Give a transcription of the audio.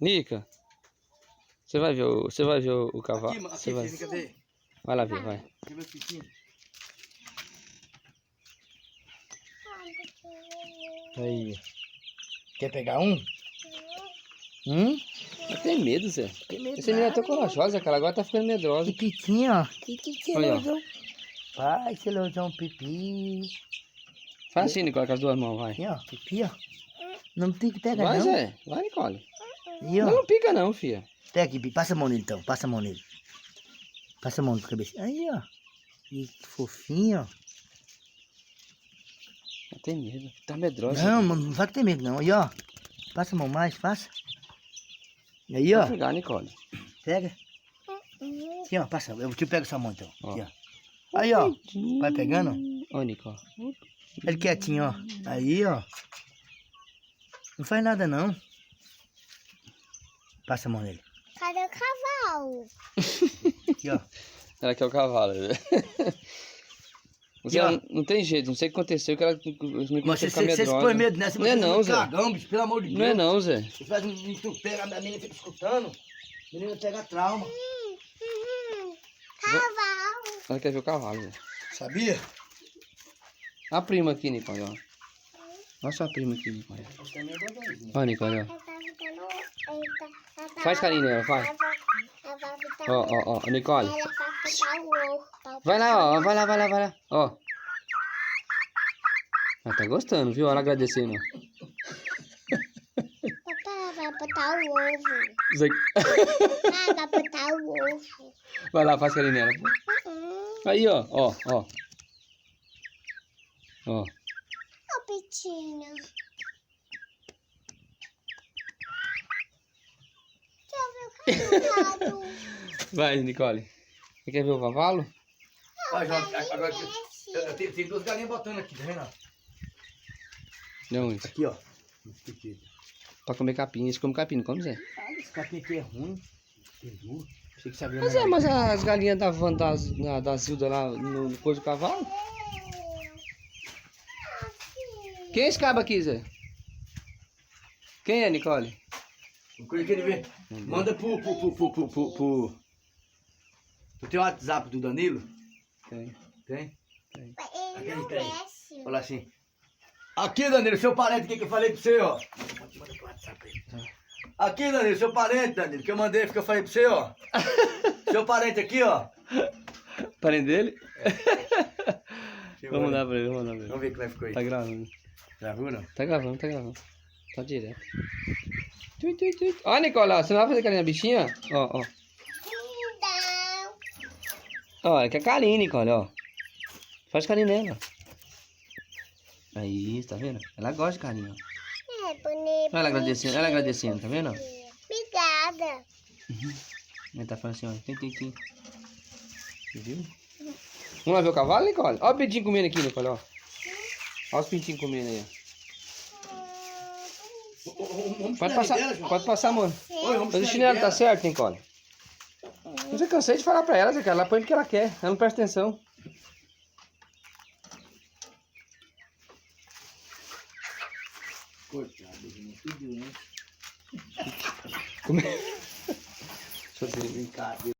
Nica, você vai ver o cavalo. Aqui, Você vai. cadê? Vai lá ver, vai. Aqui, meu piscinho. Aí. Quer pegar um? Mas tem medo, Zé. Tem medo. Essa menina é tão corajosa, cara. Agora tá ficando medrosa. Piquitinho, ó. Olha, ó. Vai, Celosão, pipi. Faz assim, Nicole, com as duas mãos, vai. Aqui, ó. Pipi, ó. Não tem que pegar, Vai, não. Zé. Vai, Nicole. Aí, ó. Mas não pica não, filha. Pega aqui, Pipi. Passa a mão nele, então. Passa a mão nele. Passa a mão na cabeça. Aí, ó. Que fofinho, ó. Ela tem medo. Tá medrosa. Não, mano, não vai que tem medo, não. Aí, ó. Passa a mão mais, passa. Aí, ó. Vai pegar, Nicole. Pega. Aqui, ó. Passa. Eu te pego essa mão, então. Ó. Aqui, ó. Aí, ó. Vai pegando, ó. Ó, Nicole. Ele quietinho, ó. Aí, ó. Não faz nada, não. Passa a mão nele. Cadê o cavalo? Aqui, ó. Ela quer o cavalo, né? Você E, ó. não tem jeito, não sei o que aconteceu, que ela não Mas ficar você se medrosa. põe medo nessa, Não é não, Zé. cagão, bicho, pelo amor de Deus. Não é não, Zé. Você faz tu pega, a menina fica escutando, a menina pega trauma. Cavalo. Ela quer ver o cavalo, Zé. Sabia? A prima aqui, Nicole, ó. Olha sua prima aqui, Nicole. Ó, Nicole, ó. Faz carinho nela, faz. Ó, ó, ó, Nicole. Ela vai botar o ovo. Vai lá, ó, vai lá, vai lá, vai lá. Ó. Ela tá gostando, viu? Ela agradecendo, ó. Papai vai botar o ovo. Zé. Ah, vai botar o ovo. Vai lá, faz carinho nela. Aí, ó, ó, ó. Ó. Ó, Pitinho. Deixa eu ver o cavalo. Vai, Nicole. Você quer ver o cavalo? Ó, João, agora eu tenho duas galinhas botando aqui, tá vendo? Não, Aqui, ó. pra comer capim. Eles comem capim, não come, Zé? Ah, esse capim aqui é ruim. Peru. Achei que sabia Mas, mais. mas as galinhas da Zilda lá no coisa do cavalo? Quem é esse cabo aqui, Zé? Quem é, Nicole? O que ele vê? Manda pro teu WhatsApp do Danilo? Tem. Tem? Ele Aquele não tem. desce. Fala assim. Aqui, Danilo, seu parente, que eu falei pra você, ó. Manda pro WhatsApp aí. Aqui, Danilo, seu parente, Danilo, que eu mandei, que eu falei pra você, ó. Seu parente aqui, ó. Parente dele? Vamos mandar pra ele, vamos mandar pra ele. Vamos ver como é que ficou aí. Tá gravando. Gravou, não? Tá gravando, tá gravando. Tá direto. Tui, tui, tui. Ó, Nicole, ó, você não vai fazer carinho na bichinha? Ó, ó. Não. Ó, é que é carinho, Nicole, ó. Faz carinho nela. Aí, tá vendo? Ela gosta de carinho, ó. É bonito. Ela agradecendo, tá vendo? Obrigada. Ele tá falando assim, ó. Tem, tem, tem. Você viu? Vamos lá ver o cavalo, Nicole? Ó o pintinho comendo aqui, Nicole, ó. Ó os pintinhos comendo aí, ó. Pode passar, amor. Mas o chinelo tá certo, Nicole? Mas eu cansei de falar pra ela, Zé, cara. Ela põe porque ela quer. Ela não presta atenção. Coitado, tudo doente. Como é? Brincadeira.